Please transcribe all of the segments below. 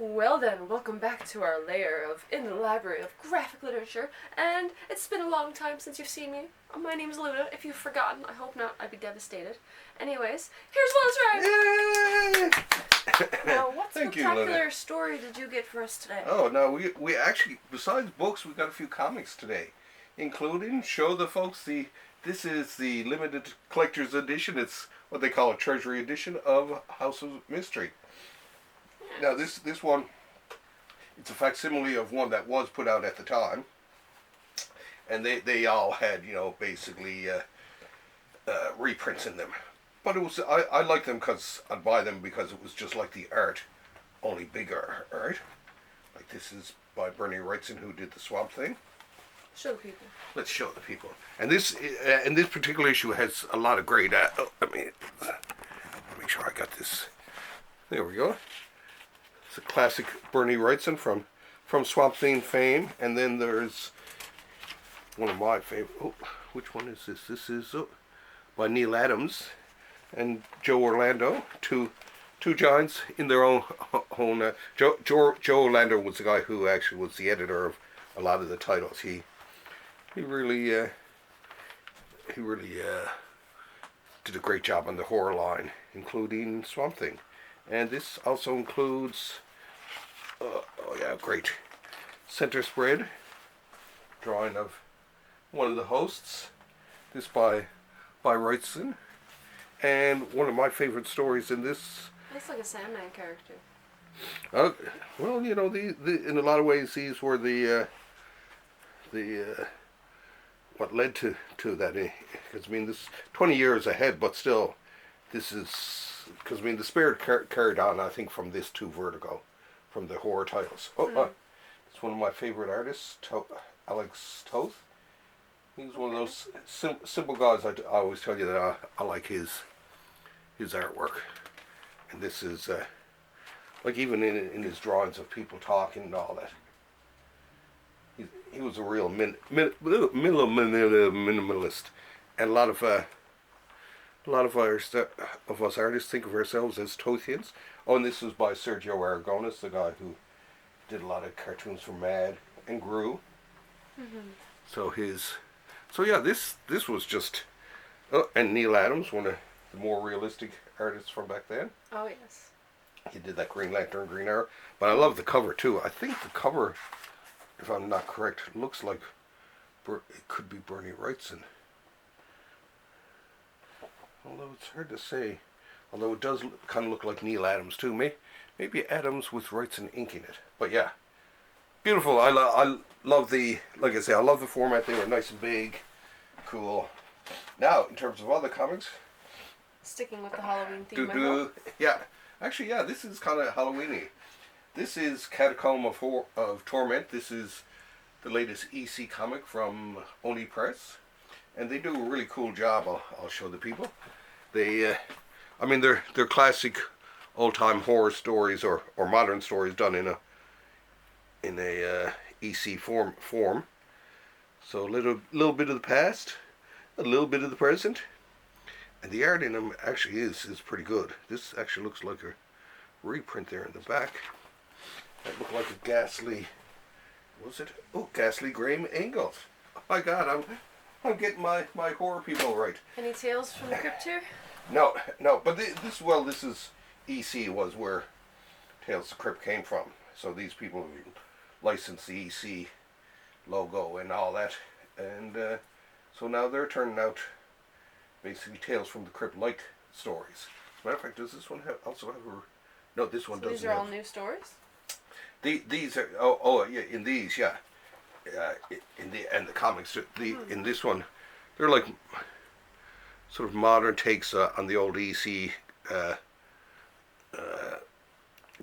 Well then, welcome back to our lair of In the Library of Graphic Literature, and it's been a long time since you've seen me. My name's Luna. If you've forgotten, I hope not, I'd be devastated. Anyways, here's Luna's Ride! Yay! Now, what Thank you, spectacular Luna. story did you get for us today? Oh, no, we actually, besides books, we got a few comics today, including, show the folks this is the limited collector's edition. It's what they call a treasury edition of House of Mystery. Now, this one, it's a facsimile of one that was put out at the time. And they all had, basically reprints in them. But it was I like them because I'd buy them because it was just like the art, only bigger art. Like this is by Bernie Wrightson, who did the Swamp Thing. Show the people. Let's show the people. And this particular issue has a lot of great. Let me make sure I got this. There we go. It's a classic Bernie Wrightson from Swamp Thing fame. And then there's one of my favorite. Oh, which one is this? This is by Neil Adams and Joe Orlando. Two giants in their own. Joe Orlando was the guy who actually was the editor of a lot of the titles. He really did a great job on the horror line, including Swamp Thing. And this also includes, great center spread drawing of one of the hosts. This by Wrightson. And one of my favorite stories in this. Looks like a Sandman character. Well, in a lot of ways, these were the what led to that. Because this 20 years ahead, but still, this is because the spirit carried on. I think from this to Vertigo, from the horror titles. It's one of my favorite artists, Alex Toth. He's one of those simple guys. I always tell you that I like his artwork, and this is like even in his drawings of people talking and all that. He was a real minimalist, and a lot of us artists think of ourselves as Tothians. Oh, and this was by Sergio Aragonés, the guy who did a lot of cartoons for Mad and Gru. Mm-hmm. So this was just, and Neil Adams, one of the more realistic artists from back then. Oh yes. He did that Green Lantern, Green Arrow, but I love the cover too. I think the cover, if I'm not correct, looks like it could be Bernie Wrightson. Although it's hard to say. Although it does kind of look like Neil Adams too. Maybe Adams with Wrightson inking it. But yeah, beautiful. I love like I say, I love the format. They were nice and big, cool. Now, in terms of other comics, sticking with the Halloween theme. This is kind of Halloweeny. This is Catacomb of Torment. This is the latest EC comic from Oni Press, and they do a really cool job. I'll show the people. They're classic old-time horror stories or modern stories done in a EC form. So a little bit of the past, a little bit of the present, and the art in them actually is pretty good. This actually looks like a reprint there in the back. That looked like a ghastly gray angles. Oh my God, I'm getting my horror people right. Any Tales from the Crypt here? No, but this is EC was where Tales of the Crypt came from. So these people licensed the EC logo and all that, and so now they're turning out basically Tales from the Crypt like stories. As a matter of fact, does this one also have a? No, this one doesn't. These are all new stories. These are in these in the comics in this one they're like sort of modern takes on the old EC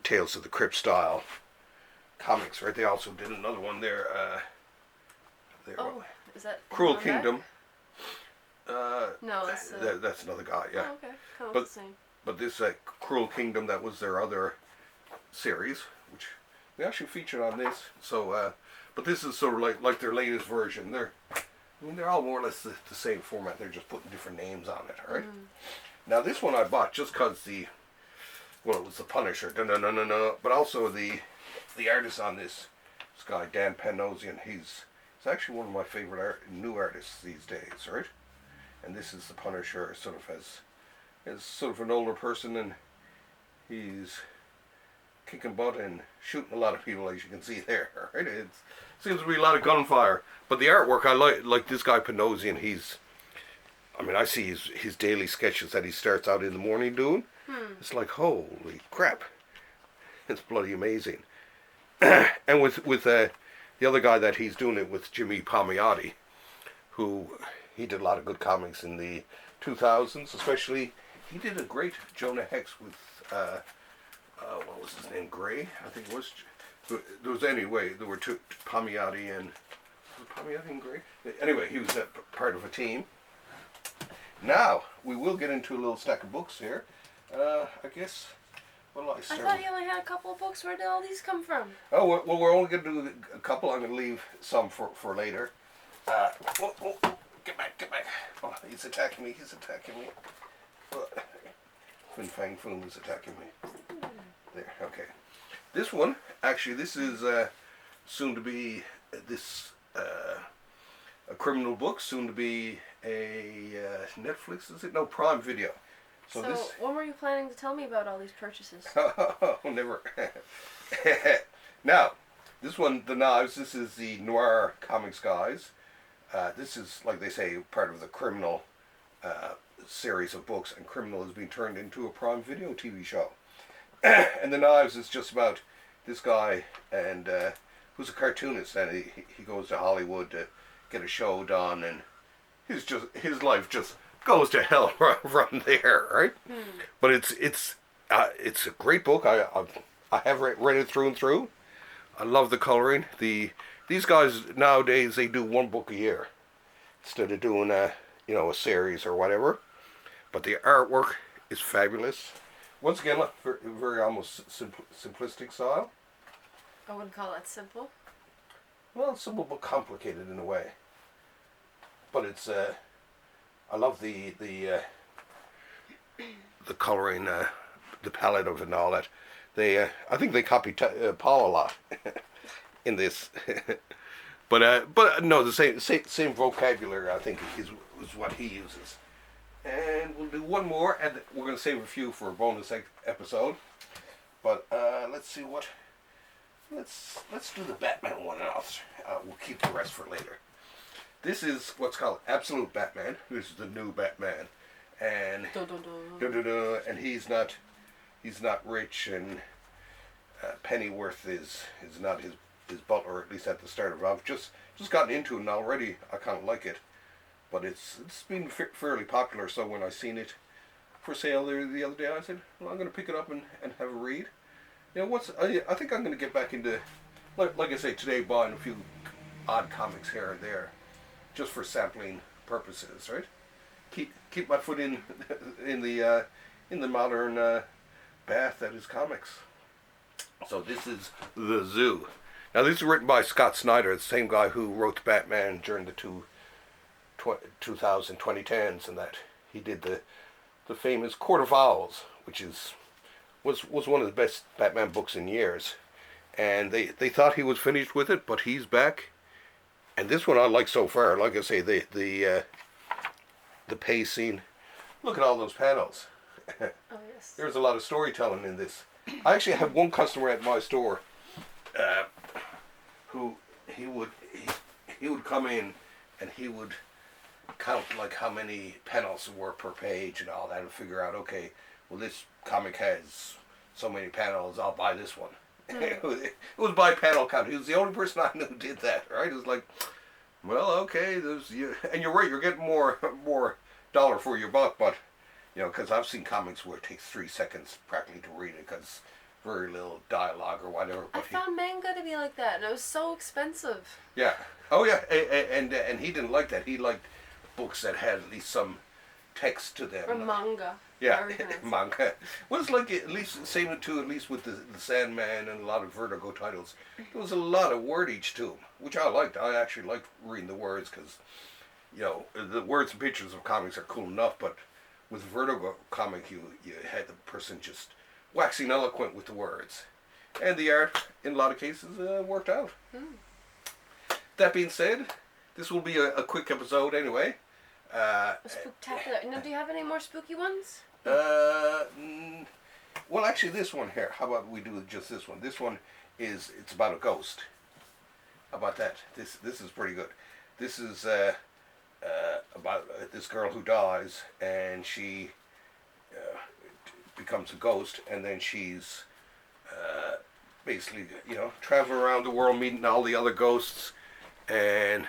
Tales of the Crypt style comics, right? They also did another one there. Is that Cruel Kingdom? No, that's another guy. Yeah. Oh, okay, kind of the same. But this Cruel Kingdom, that was their other series, which we actually featured on this. So, but this is sort of like their latest version. They're all more or less the same format. They're just putting different names on it. All right. Now this one I bought just because well, it was the Punisher, but also the artist on this guy, Dan Panosian. He's actually one of my favorite new artists these days, right? And this is the Punisher, sort of as sort of an older person, and he's kicking butt and shooting a lot of people, as you can see there. Right? It seems to be a lot of gunfire, but the artwork I like this guy Panosian. I see his daily sketches that he starts out in the morning doing. It's like, holy crap, it's bloody amazing. And with the other guy that he's doing it with, Jimmy Palmiotti, who he did a lot of good comics in the 2000s, especially. He did a great Jonah Hex with what was his name, Gray, I think it was. There were two, Palmiotti and Gray. Anyway, he was part of a team. Now we will get into a little stack of books here. I guess. Well, I thought you only had a couple of books. Where did all these come from? Oh, well, we're only going to do a couple. I'm going to leave some for later. Get back. Oh, he's attacking me. Fin Fang Foom is attacking me. There, okay. This one, actually, this is soon to be a criminal book, soon to be a Netflix, is it? No, Prime Video. So when were you planning to tell me about all these purchases? Oh, never. Now, this one, The Knives, this is the Noir Comics guys. This is, like they say, part of the Criminal series of books, and Criminal has been turned into a Prime Video TV show. And The Knives is just about this guy and who's a cartoonist, and he goes to Hollywood to get a show done, and his life just goes to hell from there, right? But it's a great book. I have read it through and through. I love the coloring. These guys nowadays, they do one book a year instead of doing a series or whatever. But the artwork is fabulous. Once again, very, very almost simplistic style. I wouldn't call that simple. Well, it's simple but complicated in a way. But it's I love the coloring, the palette of it and all that. I think they copied Paul a lot in this. but no, the same vocabulary, I think, is what he uses. And we'll do one more, and we're going to save a few for a bonus episode. But let's see what. Let's do the Batman one, and we'll keep the rest for later. This is what's called Absolute Batman. This is the new Batman, and and he's not rich, and Pennyworth is not his butler, at least at the start of it. I've just gotten into it, and already I kind of like it, but it's been fairly popular. So when I seen it for sale there the other day, I said, well, I'm going to pick it up and have a read. I think I'm going to get back into, like I say today, buying a few odd comics here and there, just for sampling purposes, right? Keep my foot in the modern bath that is comics. So this is The Zoo. Now this is written by Scott Snyder, the same guy who wrote Batman during the 2010s, and that he did the famous Court of Owls, which was one of the best Batman books in years. And they thought he was finished with it, but he's back. And this one I like so far. Like I say, the pacing. Look at all those panels. Oh yes. There's a lot of storytelling in this. I actually have one customer at my store who he would come in and he would count like how many panels were per page and all that, and figure out, okay, well, this comic has so many panels, I'll buy this one. It was by panel count. He was the only person I knew who did that, right? It was like, well, okay, and you're right, you're getting more dollar for your buck, but, because I've seen comics where it takes 3 seconds practically to read it, because very little dialogue or whatever. But I found manga to be like that, and it was so expensive. Yeah. Oh, yeah, and he didn't like that. He liked books that had at least some text to them. Or manga. Yeah, manga. Well, it's like at least with the Sandman and a lot of Vertigo titles. There was a lot of wordage to them, which I liked. I actually liked reading the words because, the words and pictures of comics are cool enough, but with Vertigo comic, you had the person just waxing eloquent with the words. And the art, in a lot of cases, worked out. That being said, this will be a quick episode anyway. Spooktacular. Now, do you have any more spooky ones? Well, actually, this one here. How about we do just this one? This one it's about a ghost. How about that? This is pretty good. This is about this girl who dies, and she becomes a ghost, and then she's basically, traveling around the world, meeting all the other ghosts, and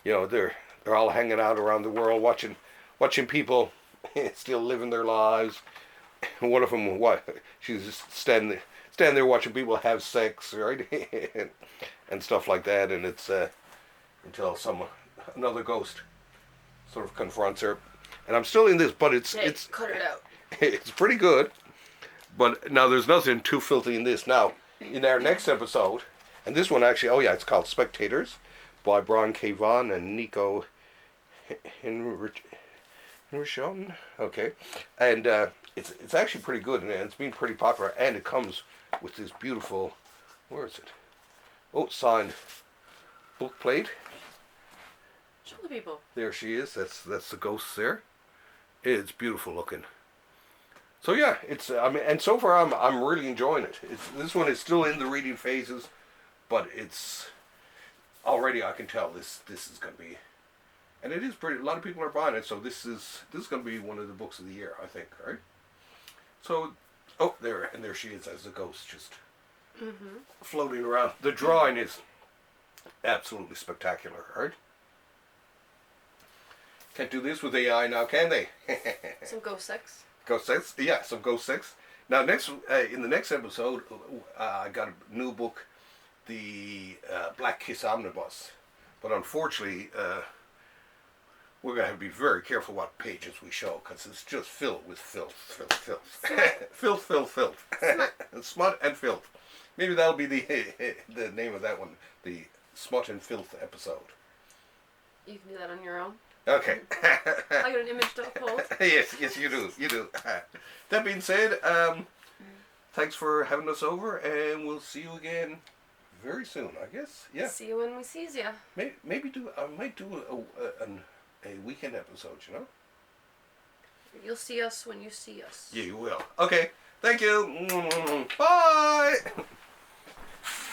they're all hanging out around the world, watching people still living their lives. One of them, she's just standing there watching people have sex, right, and stuff like that, and it's until another ghost sort of confronts her. And I'm still in this, but it's cut it out. It's pretty good. But now there's nothing too filthy in this. Now, in our next episode, and this one actually, it's called Spectators by Vaughn and Nico Henrichon. Okay. And it's actually pretty good, and it's been pretty popular, and it comes with this beautiful, where is it? Oh, signed book plate. Show the people. There she is. That's the ghost there. It's beautiful looking. So yeah, and so far I'm really enjoying it. This one is still in the reading phases, but it's already, I can tell this is going to be, and it is pretty. A lot of people are buying it, so this is going to be one of the books of the year, I think. Right? So, there she is as a ghost, just floating around. The drawing is absolutely spectacular, right? Can't do this with AI now, can they? Some ghost sex. Ghost sex, yeah, some ghost sex. Now, in the next episode, I got a new book, the Black Kiss Omnibus, but unfortunately, we're gonna have to be very careful what pages we show, because it's just filled with filth, filth, smut and filth. Maybe that'll be the name of that one, the Smut and Filth episode. You can do that on your own. Okay. I got an image to uphold. Yes, you do. That being said, thanks for having us over, and we'll see you again very soon, I guess. Yeah. See you when we sees ya. I might do a weekend episode, You'll see us when you see us. Yeah, you will. Okay. Thank you. Bye.